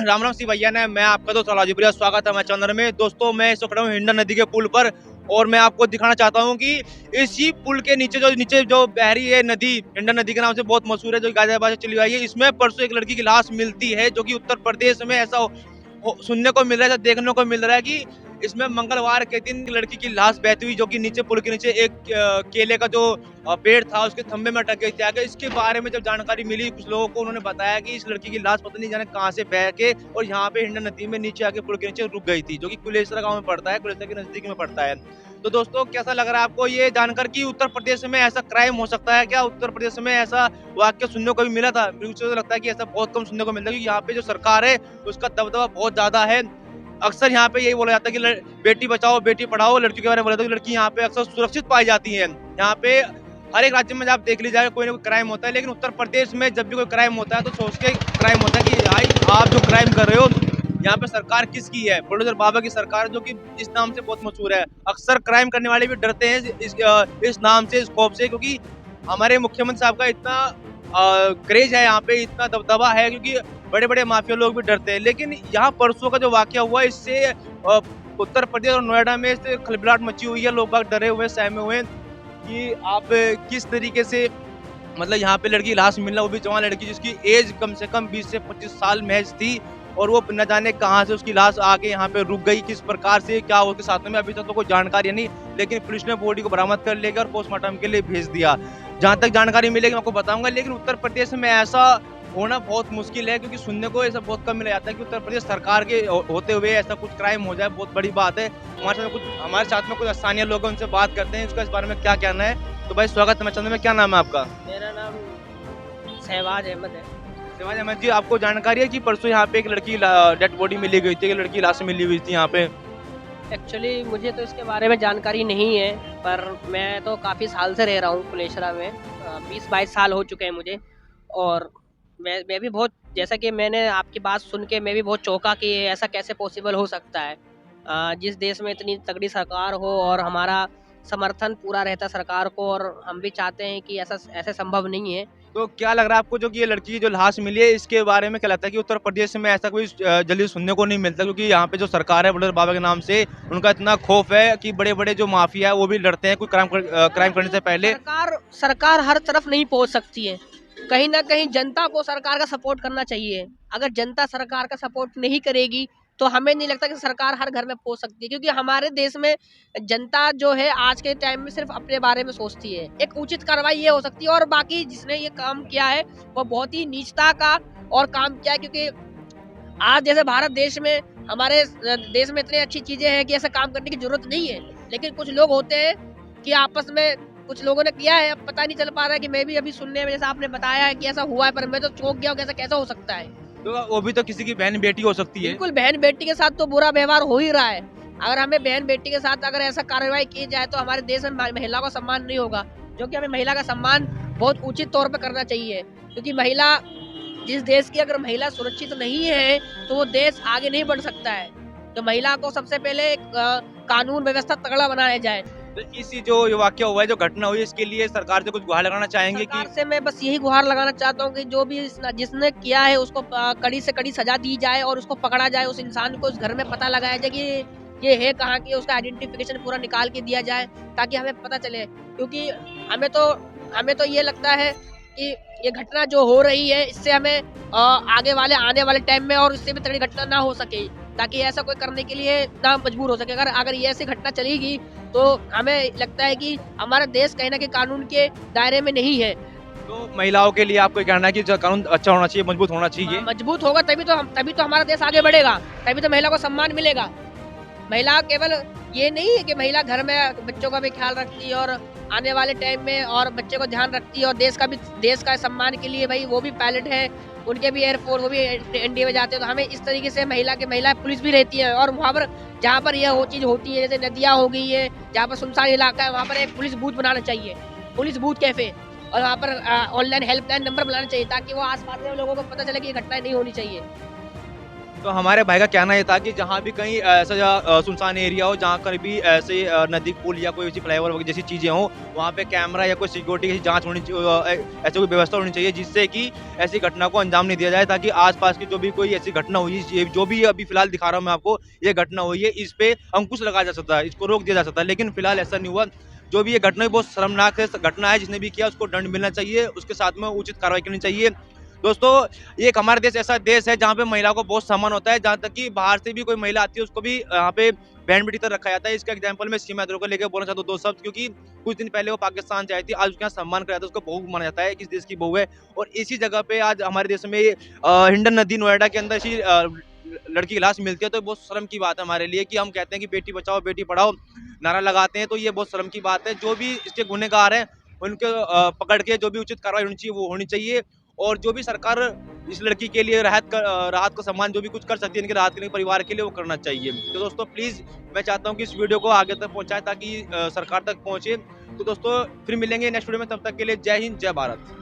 राम राम सी भैया ने मैं आपका दोस्त अलाजीप्रिया स्वागत है हमारे चैनल में। दोस्तों मैं इस वक्त खड़ा हूँ हिंडा नदी के पुल पर और मैं आपको दिखाना चाहता हूँ कि इसी पुल के नीचे जो बह रही है नदी हिंडा नदी के नाम से बहुत मशहूर है, जो गाजियाबाद से चली आई है। इसमें परसों एक लड़की की लाश मिलती है, जो कि उत्तर प्रदेश में ऐसा सुनने को मिल रहा है, देखने को मिल रहा है कि इसमें मंगलवार के दिन लड़की की लाश बहती हुई, जो कि नीचे पुल के नीचे एक केले का जो पेड़ था उसके थंबे में अटक गई थी आगे। इसके बारे में जब जानकारी मिली कुछ लोगों को, उन्होंने बताया कि इस लड़की की लाश पता नहीं जाने कहां से बह के और यहाँ पे हिंडा नदी में नीचे आके पुल के नीचे रुक गई थी, जो कि कुलेसरा गांव में पड़ता है, कुलेसरा के नजदीक में पड़ता है। तो दोस्तों कैसा लग रहा है आपको ये जानकर कि उत्तर प्रदेश में ऐसा क्राइम हो सकता है? क्या उत्तर प्रदेश में ऐसा वाक्य सुनने को भी मिला था? मुझे तो लगता है कि ऐसा बहुत कम सुनने को मिलता है, क्योंकि यहाँ पे जो सरकार है उसका दबदबा बहुत ज्यादा है। अक्सर यहाँ पे यही बोला जाता है कि बेटी बचाओ बेटी पढ़ाओ, लड़कियों के बारे में बोला जाता है कि लड़की यहाँ पे अक्सर सुरक्षित पाई जाती है। यहाँ पे हर एक राज्य में आप देख लीजिए कोई ना कोई क्राइम होता है, लेकिन उत्तर प्रदेश में जब भी कोई क्राइम होता है तो सोच के क्राइम होता है कि भाई आप जो क्राइम कर रहे हो यहाँ पे सरकार किसकी है? बुलडोजर बाबा की सरकार, जो कि इस नाम से बहुत मशहूर है। अक्सर क्राइम करने वाले भी डरते हैं इस नाम से, इस खौफ से, क्योंकि हमारे मुख्यमंत्री साहब का इतना क्रेज है, यहाँ पे इतना दबदबा है, क्योंकि बड़े बड़े माफिया लोग भी डरते हैं। लेकिन यहाँ परसों का जो वाकया हुआ इससे उत्तर प्रदेश और नोएडा में इससे खलबलाहट मची हुई है। लोग बाग डरे हुए, सहमे हुए कि आप किस तरीके से मतलब यहाँ पे लड़की लाश मिलना, वो भी जवान लड़की जिसकी एज कम से कम 20 से 25 साल महज थी, और वो न जाने कहाँ से उसकी लाश आके यहाँ पे रुक गई, किस प्रकार से क्या उसके साथ में अभी तक तो कोई जानकारी नहीं। लेकिन पुलिस ने बॉडी को बरामद कर लेकर और पोस्टमार्टम के लिए भेज दिया। जहाँ तक जानकारी मिलेगी मैं आपको बताऊंगा। लेकिन उत्तर प्रदेश में ऐसा होना बहुत मुश्किल है, क्योंकि सुनने को ऐसा बहुत कम मिला जाता है कि उत्तर प्रदेश सरकार के होते हुए ऐसा कुछ क्राइम हो जाए, बहुत बड़ी बात है। हमारे साथ में कुछ स्थानीय लोग उनसे बात करते हैं, उसका इस बारे में क्या कहना है। तो भाई स्वागत है चंद्र में, क्या नाम है आपका? मेरा नाम शहबाज अहमद है। शहबाज अहमद जी, आपको जानकारी है कि परसों यहाँ पे एक लड़की डेड बॉडी मिली गई थी, एक लड़की लाश मिली हुई थी यहाँ पे? एक्चुअली मुझे तो इसके बारे में जानकारी नहीं है, पर मैं तो काफ़ी साल से रह रहा हूँ कुलेश्वरा में, 20-22 साल हो चुके हैं मुझे। और मैं भी बहुत, जैसा कि मैंने आपकी बात सुन के मैं भी बहुत चौंका कि ऐसा कैसे पॉसिबल हो सकता है। जिस देश में इतनी तगड़ी सरकार हो और हमारा समर्थन पूरा रहता सरकार को, और हम भी चाहते हैं कि ऐसा संभव नहीं है। तो क्या लग रहा है आपको, जो कि ये लड़की जो लाश मिली है इसके बारे में क्या लगता है कि उत्तर प्रदेश में ऐसा कोई जल्दी सुनने को नहीं मिलता? क्योंकि यहाँ पे जो सरकार है बुलडोजर बाबा के नाम से, उनका इतना खौफ है कि बड़े बड़े जो माफिया है वो भी लड़ते हैं कोई क्राइम करने से पहले। सरकार हर तरफ नहीं पहुँच सकती है, कहीं ना कहीं जनता को सरकार का सपोर्ट करना चाहिए। अगर जनता सरकार का सपोर्ट नहीं करेगी तो हमें नहीं लगता कि सरकार हर घर में पहुंच सकती है, क्योंकि हमारे देश में जनता जो है आज के टाइम में सिर्फ अपने बारे में सोचती है। एक उचित कार्रवाई ये हो सकती है, और बाकी जिसने ये काम किया है वो बहुत ही नीचता का और काम किया है, क्योंकि आज जैसे भारत देश में, हमारे देश में इतनी अच्छी चीजें हैं कि ऐसा काम करने की जरूरत नहीं है। लेकिन कुछ लोग होते हैं कि आपस में कुछ लोगों ने किया है, अब पता नहीं चल पा रहा है कि मैं भी अभी सुनने में जैसा आपने बताया है कि ऐसा हुआ है, पर मैं तो चौंक गया हूँ कि कैसा हो सकता है। तो वो भी तो किसी की बहन बेटी हो सकती है। बिल्कुल, बहन बेटी के साथ तो बुरा व्यवहार हो ही रहा है। अगर हमें बहन बेटी के साथ अगर ऐसा कार्रवाई की जाए तो हमारे देश में महिला का सम्मान नहीं होगा, जो कि हमें महिला का सम्मान बहुत उचित तौर पर करना चाहिए। क्योंकि महिला, जिस देश की अगर महिला सुरक्षित नहीं है तो वो देश आगे नहीं बढ़ सकता है। तो महिला को सबसे पहले कानून व्यवस्था तगड़ा बनाया जाए। तो इसी जो वाक्य हुआ है, जो घटना हुई, इसके लिए सरकार से कुछ गुहार लगाना चाहेंगे? सरकार से मैं बस यही गुहार लगाना चाहता हूँ कि जो भी जिसने किया है उसको कड़ी से कड़ी सजा दी जाए और उसको पकड़ा जाए। उस इंसान को उस घर में पता लगाया जाए कि ये है कहाँ की, उसका आइडेंटिफिकेशन पूरा निकाल के दिया जाए ताकि हमें पता चले। क्योंकि हमें तो ये लगता है कि ये घटना जो हो रही है इससे हमें आने वाले टाइम में और इससे भी तगड़ी घटना ना हो सके, ताकि ऐसा कोई करने के लिए ना मजबूर हो सके। अगर ये ऐसी घटना चलेगी तो हमें लगता है कि हमारा देश कहीं ना कहीं कानून के दायरे में नहीं है। तो महिलाओं के लिए आपको कहना है कि जो कानून अच्छा होना चाहिए, मजबूत होना चाहिए? मजबूत होगा तभी तो हमारा देश आगे बढ़ेगा, तभी तो महिला को सम्मान मिलेगा। महिला केवल ये नहीं है कि महिला घर में बच्चों का भी ख्याल रखती है और आने वाले टाइम में और बच्चे को ध्यान रखती है, और देश का सम्मान के लिए भाई वो भी पायलट है, उनके भी एयरफोर्स, वो भी एनडीए में जाते हैं। तो हमें इस तरीके से महिला पुलिस भी रहती है, और वहाँ पर जहाँ पर यह वो चीज़ होती है, जैसे नदियाँ हो गई है, जहाँ पर सुनसान इलाका है, वहाँ पर एक पुलिस बूथ बनाना चाहिए, पुलिस बूथ कैफे, और वहाँ पर ऑनलाइन हेल्पलाइन नंबर बनाना चाहिए, ताकि वो आस पास के लोगों को पता चले कि ये घटनाएं नहीं होनी चाहिए। तो हमारे भाई का कहना ये था कि जहाँ भी कहीं ऐसा सुनसान एरिया हो जहाँ पर भी ऐसे नदी पुल या कोई ऐसी फ्लाईओवर वगैरह जैसी चीज़ें हों, वहाँ पे कैमरा या कोई सिक्योरिटी की जांच होनी ऐसी कोई व्यवस्था होनी चाहिए जिससे कि ऐसी घटना को अंजाम नहीं दिया जाए, ताकि आसपास की जो भी कोई ऐसी घटना हुई ये जो भी अभी फिलहाल दिखा रहा हूँ मैं आपको, ये घटना हुई है, इस पे अंकुश लगाया जा सकता है, इसको रोक दिया जा सकता है, लेकिन फिलहाल ऐसा नहीं हुआ। जो भी ये घटना है बहुत शर्मनाक है, घटना है, जिसने भी किया उसको दंड मिलना चाहिए, उसके साथ में उचित कार्रवाई करनी चाहिए। दोस्तों, ये एक हमारा देश ऐसा देश है जहाँ पे महिला को बहुत सम्मान होता है, जहाँ तक कि बाहर से भी कोई महिला आती है उसको भी यहाँ पे बैंड बिठी तरह रखा जाता है। इसका एग्जांपल मैं सीमा यादव को लेकर बोलना चाहता हूँ 2 शब्द, क्योंकि कुछ दिन पहले वो पाकिस्तान से आई थी, आज उसके यहाँ सम्मान किया जाता है, उसको बहू माना जाता है, किस देश की बहू है। और इसी जगह पे आज हमारे देश में हिंडन नदी नोएडा के अंदर ऐसी लड़की की लाश मिलती है, तो बहुत शर्म की बात है हमारे लिए कि हम कहते हैं कि बेटी बचाओ बेटी पढ़ाओ नारा लगाते हैं, तो ये बहुत शर्म की बात है। जो भी इसके गुनहगार हैं उनको पकड़ के जो भी उचित कार्रवाई होनी चाहिए वो होनी चाहिए, और जो भी सरकार इस लड़की के लिए राहत का सम्मान जो भी कुछ कर सकती है इनके राहत के लिए परिवार के लिए वो करना चाहिए। तो दोस्तों प्लीज मैं चाहता हूँ कि इस वीडियो को आगे तक पहुंचाएं ताकि सरकार तक पहुंचे। तो दोस्तों फिर मिलेंगे नेक्स्ट वीडियो में, तब तक के लिए जय हिंद जय भारत।